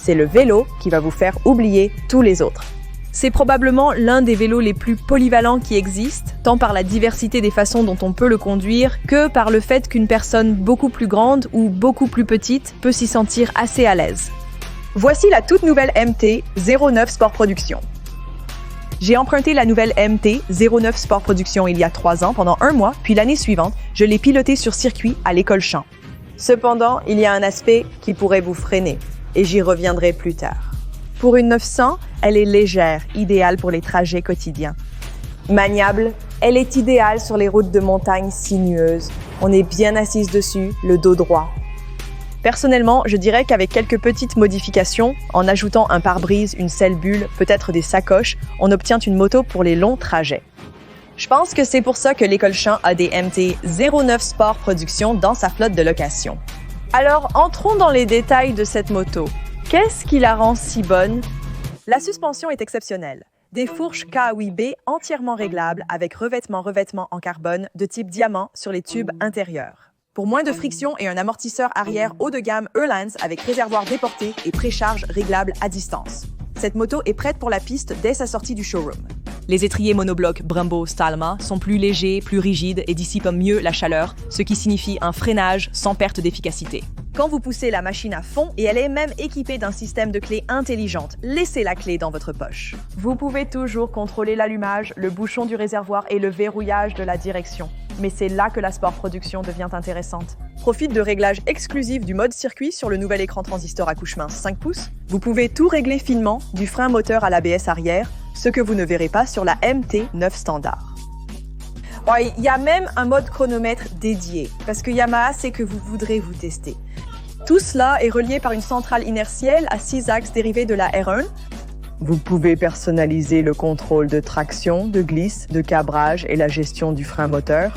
c'est le vélo qui va vous faire oublier tous les autres. C'est probablement l'un des vélos les plus polyvalents qui existent, tant par la diversité des façons dont on peut le conduire que par le fait qu'une personne beaucoup plus grande ou beaucoup plus petite peut s'y sentir assez à l'aise. Voici la toute nouvelle MT-09 Sport Production. J'ai emprunté la nouvelle MT-09 Sport Production il y a 3 ans pendant 1 mois, puis l'année suivante, je l'ai pilotée sur circuit à l'école Champ. Cependant, il y a un aspect qui pourrait vous freiner, et j'y reviendrai plus tard. Pour une 900, elle est légère, idéale pour les trajets quotidiens. Maniable, elle est idéale sur les routes de montagne sinueuses. On est bien assise dessus, le dos droit. Personnellement, je dirais qu'avec quelques petites modifications, en ajoutant un pare-brise, une selle bulle, peut-être des sacoches, on obtient une moto pour les longs trajets. Je pense que c'est pour ça que l'école Champ a des MT-09 Sport Production dans sa flotte de location. Alors, entrons dans les détails de cette moto. Qu'est-ce qui la rend si bonne? La suspension est exceptionnelle. Des fourches KAOI-B entièrement réglables avec revêtement en carbone de type diamant sur les tubes intérieurs. Pour moins de friction et un amortisseur arrière haut de gamme Erlans avec réservoir déporté et précharge réglable à distance. Cette moto est prête pour la piste dès sa sortie du showroom. Les étriers monoblocs Brembo Stalma sont plus légers, plus rigides et dissipent mieux la chaleur, ce qui signifie un freinage sans perte d'efficacité. Quand vous poussez la machine à fond, et elle est même équipée d'un système de clé intelligente, laissez la clé dans votre poche. Vous pouvez toujours contrôler l'allumage, le bouchon du réservoir et le verrouillage de la direction. Mais c'est là que la Sport Production devient intéressante. Profite de réglages exclusifs du mode circuit sur le nouvel écran transistor à couche mince 5 pouces. Vous pouvez tout régler finement, du frein moteur à l'ABS arrière, ce que vous ne verrez pas sur la MT-9 standard. Il y a même un mode chronomètre dédié, parce que Yamaha sait que vous voudrez vous tester. Tout cela est relié par une centrale inertielle à 6 axes dérivés de la R1. Vous pouvez personnaliser le contrôle de traction, de glisse, de cabrage et la gestion du frein moteur.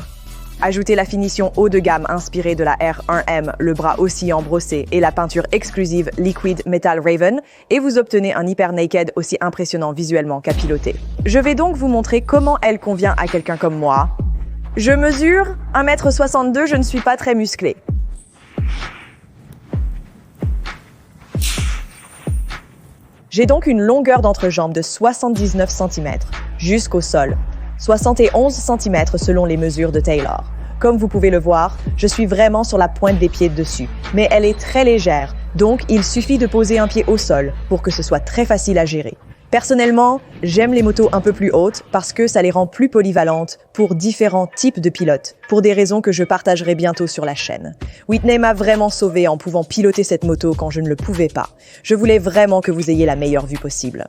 Ajoutez la finition haut de gamme inspirée de la R1M, le bras oscillant brossé et la peinture exclusive Liquid Metal Raven, et vous obtenez un Hyper Naked aussi impressionnant visuellement qu'à piloter. Je vais donc vous montrer comment elle convient à quelqu'un comme moi. Je mesure 1,62 m, je ne suis pas très musclée. J'ai donc une longueur d'entrejambe de 79 cm jusqu'au sol, 71 cm selon les mesures de Taylor. Comme vous pouvez le voir, je suis vraiment sur la pointe des pieds dessus, mais elle est très légère, donc il suffit de poser un pied au sol pour que ce soit très facile à gérer. Personnellement, j'aime les motos un peu plus hautes parce que ça les rend plus polyvalentes pour différents types de pilotes, pour des raisons que je partagerai bientôt sur la chaîne. Whitney m'a vraiment sauvée en pouvant piloter cette moto quand je ne le pouvais pas. Je voulais vraiment que vous ayez la meilleure vue possible.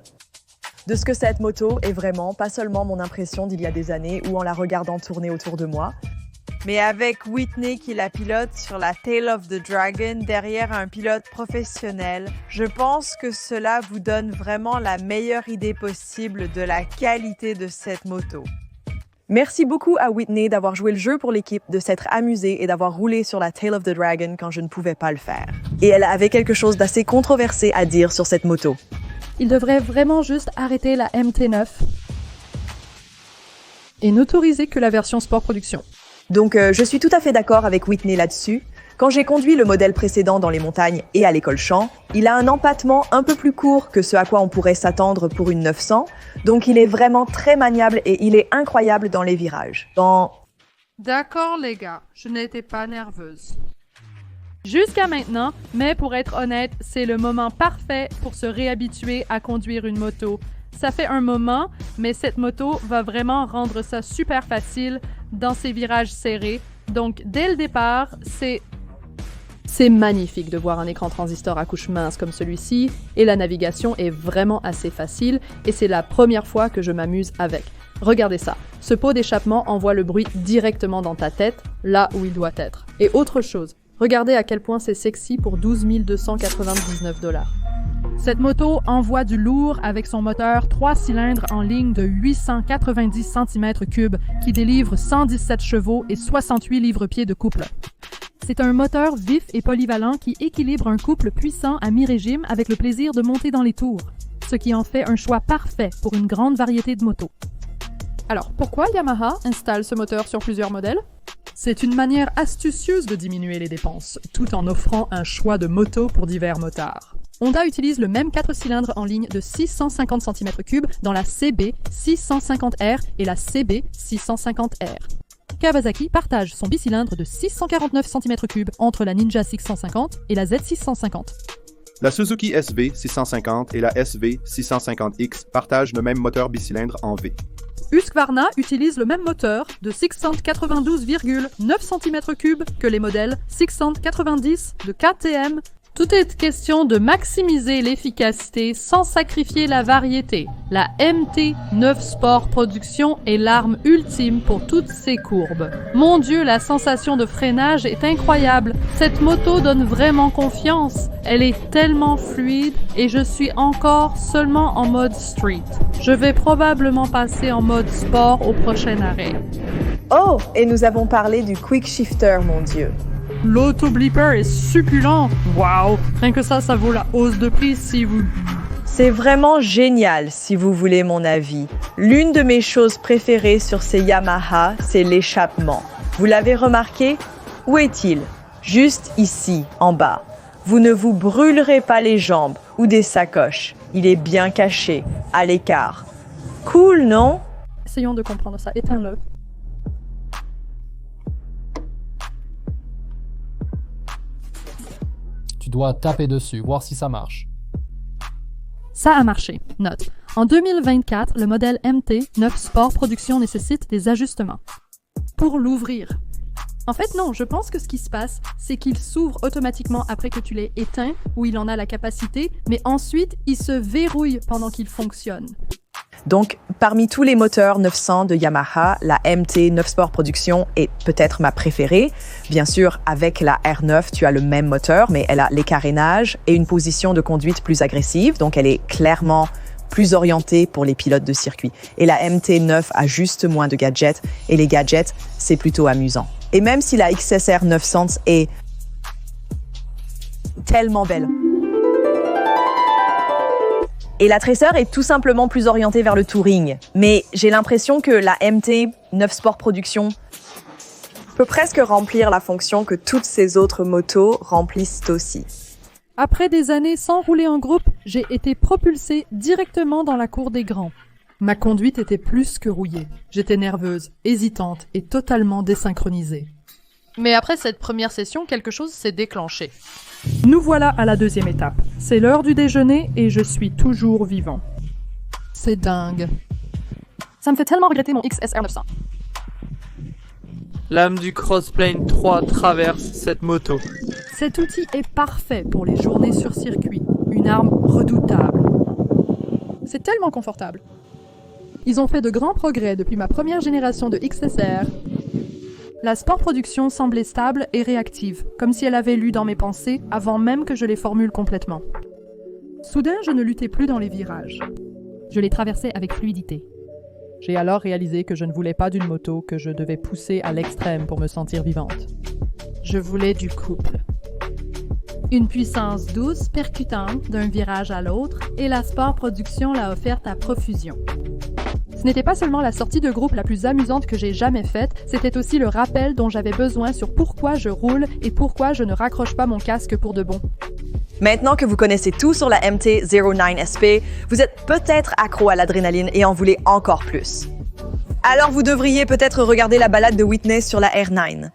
De ce que cette moto est vraiment, pas seulement mon impression d'il y a des années ou en la regardant tourner autour de moi, mais avec Whitney qui la pilote sur la Tail of the Dragon derrière un pilote professionnel, je pense que cela vous donne vraiment la meilleure idée possible de la qualité de cette moto. Merci beaucoup à Whitney d'avoir joué le jeu pour l'équipe, de s'être amusée et d'avoir roulé sur la Tail of the Dragon quand je ne pouvais pas le faire. Et elle avait quelque chose d'assez controversé à dire sur cette moto. Il devrait vraiment juste arrêter la MT-9 et n'autoriser que la version Sport Production. Donc, je suis tout à fait d'accord avec Whitney là-dessus. Quand j'ai conduit le modèle précédent dans les montagnes et à l'école Champ, il a un empattement un peu plus court que ce à quoi on pourrait s'attendre pour une 900, donc il est vraiment très maniable et il est incroyable dans les virages. D'accord les gars, je n'étais pas nerveuse. Jusqu'à maintenant, mais pour être honnête, c'est le moment parfait pour se réhabituer à conduire une moto. Ça fait un moment, mais cette moto va vraiment rendre ça super facile dans ces virages serrés. Donc, dès le départ, c'est magnifique de voir un écran transistor à couche mince comme celui-ci, et la navigation est vraiment assez facile, et c'est la première fois que je m'amuse avec. Regardez ça, ce pot d'échappement envoie le bruit directement dans ta tête, là où il doit être. Et autre chose, regardez à quel point c'est sexy pour 12 299 $. Cette moto envoie du lourd avec son moteur 3 cylindres en ligne de 890 cm3 qui délivre 117 chevaux et 68 livres-pieds de couple. C'est un moteur vif et polyvalent qui équilibre un couple puissant à mi-régime avec le plaisir de monter dans les tours, ce qui en fait un choix parfait pour une grande variété de motos. Alors, pourquoi Yamaha installe ce moteur sur plusieurs modèles? C'est une manière astucieuse de diminuer les dépenses, tout en offrant un choix de motos pour divers motards. Honda utilise le même 4 cylindres en ligne de 650 cm3 dans la CB 650R et la CB 650R. Kawasaki partage son bicylindre de 649 cm3 entre la Ninja 650 et la Z650. La Suzuki SV 650 et la SV 650X partagent le même moteur bicylindre en V. Husqvarna utilise le même moteur de 692,9 cm3 que les modèles 690 de KTM. Tout est question de maximiser l'efficacité sans sacrifier la variété. La MT9 Sport Production est l'arme ultime pour toutes ces courbes. Mon Dieu, la sensation de freinage est incroyable. Cette moto donne vraiment confiance. Elle est tellement fluide et je suis encore seulement en mode street. Je vais probablement passer en mode sport au prochain arrêt. Oh, et nous avons parlé du quick shifter, mon Dieu. L'auto-blipper est succulent. Waouh, rien que ça vaut la hausse de prix si vous... C'est vraiment génial, si vous voulez mon avis. L'une de mes choses préférées sur ces Yamaha, c'est l'échappement. Vous l'avez remarqué? Où est-il? Juste ici, en bas. Vous ne vous brûlerez pas les jambes ou des sacoches. Il est bien caché, à l'écart. Cool, non? Essayons de comprendre ça. Éteins-le. Tu dois taper dessus, voir si ça marche. Ça a marché. Note. En 2024, le modèle MT9 Sport Production nécessite des ajustements. Pour l'ouvrir. En fait, non, je pense que ce qui se passe, c'est qu'il s'ouvre automatiquement après que tu l'aies éteint, où il en a la capacité, mais ensuite, il se verrouille pendant qu'il fonctionne. Donc, parmi tous les moteurs 900 de Yamaha, la MT9 Sport Production est peut-être ma préférée. Bien sûr, avec la R9, tu as le même moteur, mais elle a l'écarénage et une position de conduite plus agressive, donc elle est clairement plus orientée pour les pilotes de circuit. Et la MT9 a juste moins de gadgets, et les gadgets, c'est plutôt amusant. Et même si la XSR 900 est tellement belle. Et la Tracer est tout simplement plus orientée vers le touring. Mais j'ai l'impression que la MT9 Sport Production peut presque remplir la fonction que toutes ces autres motos remplissent aussi. Après des années sans rouler en groupe, j'ai été propulsée directement dans la cour des grands. Ma conduite était plus que rouillée. J'étais nerveuse, hésitante et totalement désynchronisée. Mais après cette première session, quelque chose s'est déclenché. Nous voilà à la deuxième étape. C'est l'heure du déjeuner et je suis toujours vivant. C'est dingue. Ça me fait tellement regretter mon XSR 900. L'âme du Crossplane 3 traverse cette moto. Cet outil est parfait pour les journées sur circuit. Une arme redoutable. C'est tellement confortable. Ils ont fait de grands progrès depuis ma première génération de XSR. La Sport Production semblait stable et réactive, comme si elle avait lu dans mes pensées avant même que je les formule complètement. Soudain, je ne luttais plus dans les virages. Je les traversais avec fluidité. J'ai alors réalisé que je ne voulais pas d'une moto que je devais pousser à l'extrême pour me sentir vivante. Je voulais du couple. Une puissance douce, percutante, d'un virage à l'autre, et la Sport Production l'a offerte à profusion. Ce n'était pas seulement la sortie de groupe la plus amusante que j'ai jamais faite, c'était aussi le rappel dont j'avais besoin sur pourquoi je roule et pourquoi je ne raccroche pas mon casque pour de bon. Maintenant que vous connaissez tout sur la MT-09 SP, vous êtes peut-être accro à l'adrénaline et en voulez encore plus. Alors vous devriez peut-être regarder la balade de Whitney sur la R9.